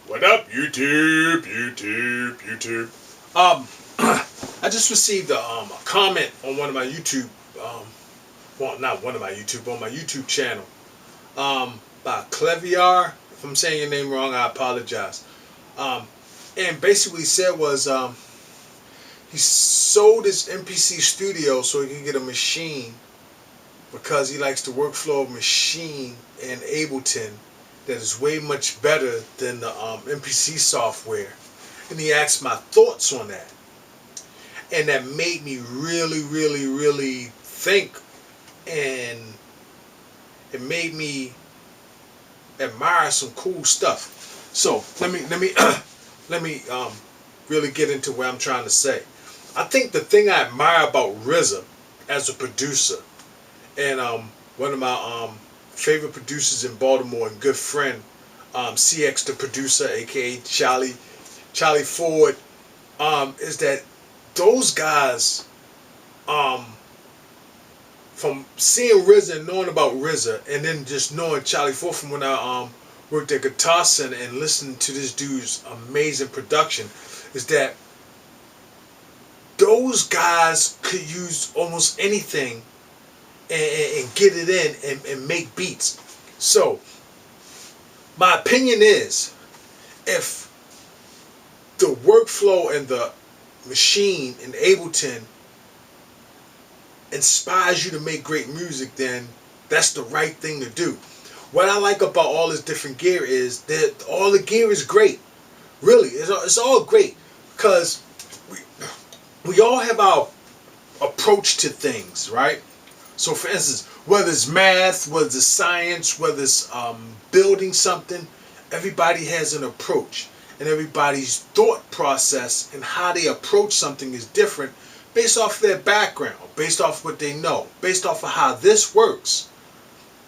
What up, YouTube, YouTube, YouTube? I just received a comment on one of my YouTube, well, not one of my YouTube, on my YouTube channel, by Cleviar. If I'm saying your name wrong, I apologize. Um, and basically said was, he sold his MPC studio so he could get a machine because he likes the workflow of machine in Ableton that is way much better than the MPC software. And he asked my thoughts on that. And that made me really, really, really think, and it made me admire some cool stuff. So let me really get into what I'm trying to say. I think the thing I admire about RZA as a producer, and one of my favorite producers in Baltimore and good friend, CX the producer, aka Charlie Ford, is that those guys, from seeing RZA and knowing about RZA, and then just knowing Charlie Ford from when I worked at Guitar Center and listening to this dude's amazing production, is that those guys could use almost anything and get it in and make beats. So my opinion is, if the workflow and the machine in Ableton inspires you to make great music, then that's the right thing to do. What I like about all this different gear is that all the gear is great. Really, it's all great, because we all have our approach to things, right? So for instance, whether it's math, whether it's science, whether it's building something, everybody has an approach. And everybody's thought process and how they approach something is different based off their background, based off what they know, based off of how this works.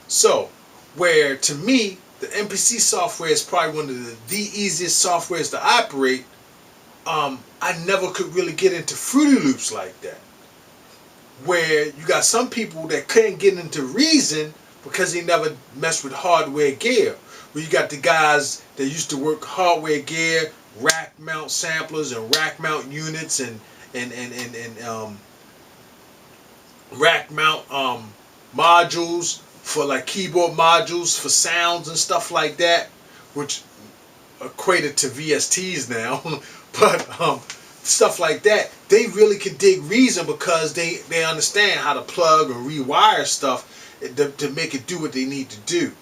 So, where to me, the MPC software is probably one of the easiest softwares to operate, I never could really get into Fruity Loops like that. Where you got some people that couldn't get into Reason because they never messed with hardware gear. Where you got the guys that used to work hardware gear, rack mount samplers and rack mount units and rack mount modules for like keyboard modules for sounds and stuff like that, which equated to VSTs now. But stuff like that, they really can dig Reason because they understand how to plug and rewire stuff to make it do what they need to do.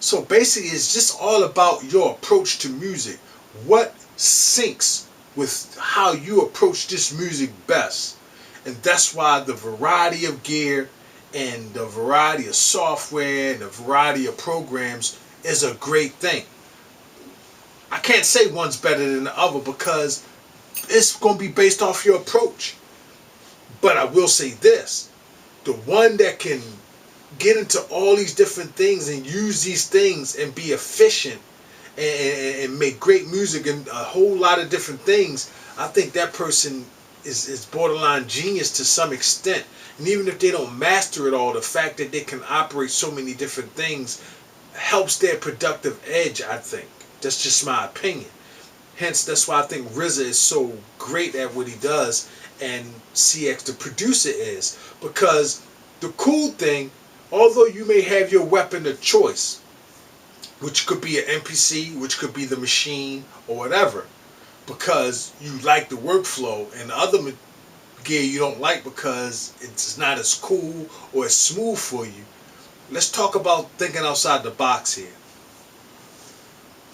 So basically, it's just all about your approach to music. What syncs with how you approach this music best. And that's why the variety of gear and the variety of software and the variety of programs is a great thing. I can't say one's better than the other because it's going to be based off your approach. But I will say this, the one that can get into all these different things and use these things and be efficient and make great music and a whole lot of different things, I think that person is borderline genius to some extent. And even if they don't master it all, the fact that they can operate so many different things helps their productive edge, I think. That's just my opinion. Hence, that's why I think RZA is so great at what he does, and CX the producer is. Because the cool thing, although you may have your weapon of choice, which could be an MPC, which could be the machine, or whatever, because you like the workflow, and the other gear you don't like because it's not as cool or as smooth for you. Let's talk about thinking outside the box here.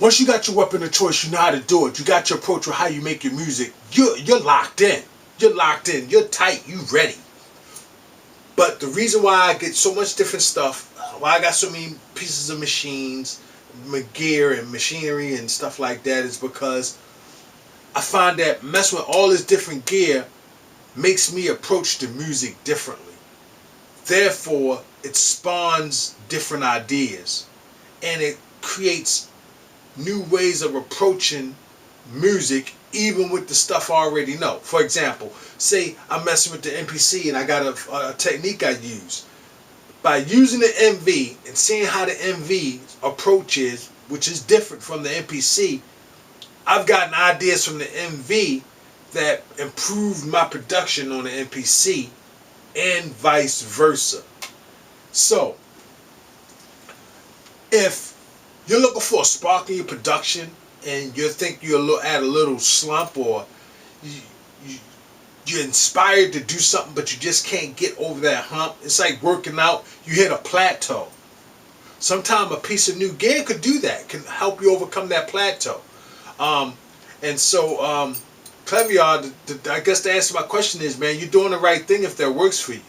Once you got your weapon of choice, you know how to do it. You got your approach with how you make your music. You're locked in. You're locked in. You're tight. You ready. But the reason why I get so much different stuff, why I got so many pieces of machines, gear and machinery and stuff like that, is because I find that messing with all this different gear makes me approach the music differently. Therefore, it spawns different ideas. And it creates new ways of approaching music, even with the stuff I already know. For example, say I'm messing with the MPC and I got a technique I use. By using the MV and seeing how the MV approach is, which is different from the MPC, I've gotten ideas from the MV that improved my production on the MPC and vice versa. So, if you're looking for a spark in your production and you think you're at a little slump, or you, you, you're inspired to do something but you just can't get over that hump, it's like working out, you hit a plateau. Sometimes a piece of new gear could do that, can help you overcome that plateau. And so, Cleviar, I guess the answer to my question is, man, you're doing the right thing if that works for you.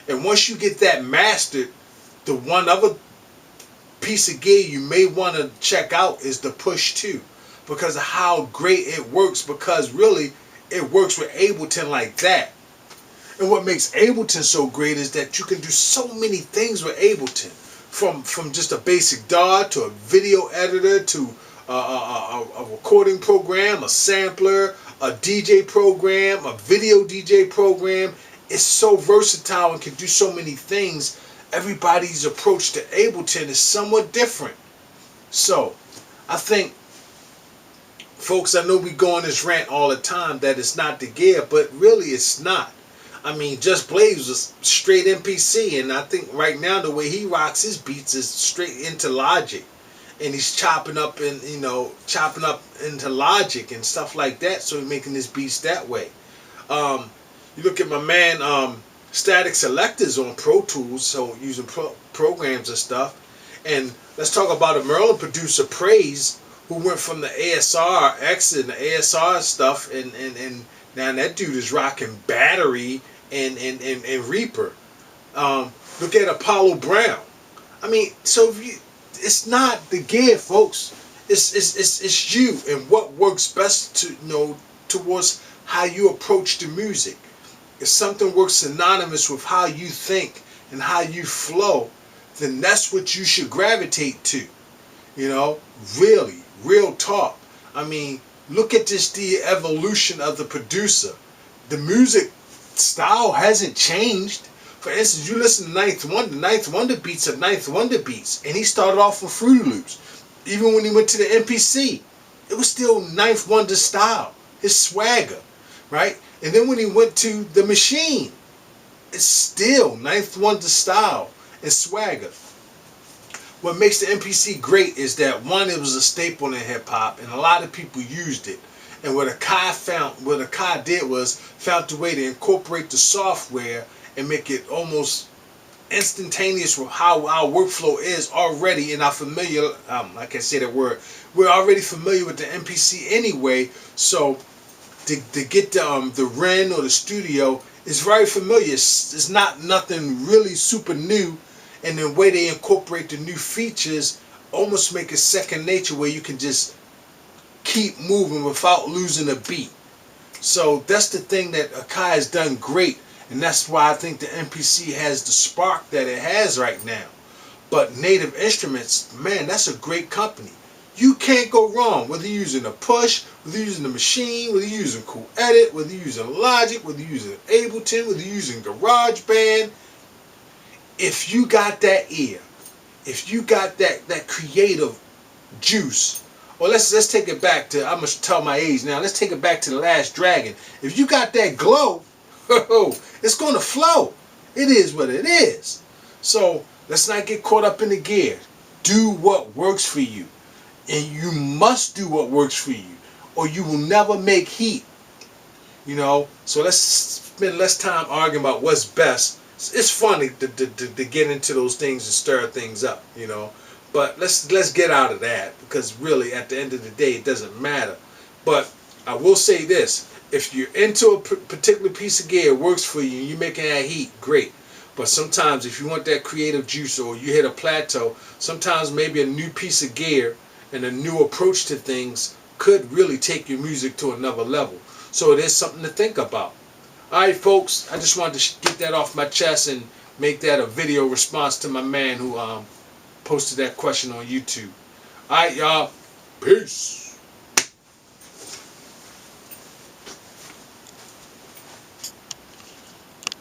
And once you get that mastered, the one other piece of gear you may want to check out is the Push 2, because of how great it works, because really it works with Ableton like that. And what makes Ableton so great is that you can do so many things with Ableton, from just a basic DAW to a video editor to a recording program, a sampler, a DJ program, a video DJ program. It's so versatile and can do so many things. Everybody's approach to Ableton is somewhat different. So, I think, folks, I know we go on this rant all the time that it's not the gear, but really it's not. I mean, Just Blaze was straight MPC, and I think right now the way he rocks his beats is straight into Logic. And he's chopping up into Logic and stuff like that, so he's making his beats that way. You look at my man, Static Selectors on Pro Tools, so using programs and stuff. And let's talk about a Maryland producer, Praise, who went from the ASR X and the ASR stuff, and now that dude is rocking Battery and Reaper. Look at Apollo Brown. I mean, so it's not the gear, folks. It's you and what works best towards how you approach the music. If something works synonymous with how you think and how you flow, then that's what you should gravitate to. Really, real talk. I mean, look at the evolution of the producer. The music style hasn't changed. For instance, you listen to Ninth Wonder. Ninth Wonder beats are Ninth Wonder beats, and he started off with Fruity Loops. Even when he went to the MPC, it was still Ninth Wonder style, his swagger, right? And then when he went to the Machine, it's still Ninth Wonder style and swagger. What makes the MPC great is that, one, it was a staple in hip hop, and a lot of people used it. And what Akai did was found a way to incorporate the software and make it almost instantaneous with how our workflow is already, and our familiar, I can't say that word, we're already familiar with the MPC anyway, so to get the Ren or the Studio is very familiar. It's not nothing really super new, and the way they incorporate the new features almost make it second nature, where you can just keep moving without losing a beat. So that's the thing that Akai has done great, and that's why I think the MPC has the spark that it has right now. But Native Instruments, man, that's a great company. You can't go wrong, whether you're using a Push, whether you're using the Machine, whether you're using Cool Edit, whether you're using Logic, whether you're using Ableton, whether you're using GarageBand. If you got that ear, if you got that creative juice, or let's take it back to, I'm going to tell my age now, let's take it back to The Last Dragon. If you got that glow, it's going to flow. It is what it is. So let's not get caught up in the gear. Do what works for you. And you must do what works for you, or you will never make heat. So let's spend less time arguing about what's best. It's funny to get into those things and stir things up, But let's get out of that, because really at the end of the day it doesn't matter. But I will say this: if you're into a particular piece of gear, it works for you, and you're making that heat, great. But sometimes if you want that creative juice, or you hit a plateau, sometimes maybe a new piece of gear and a new approach to things could really take your music to another level. So it is something to think about. Alright, folks, I just wanted to get that off my chest and make that a video response to my man who posted that question on YouTube. Alright, y'all. Peace.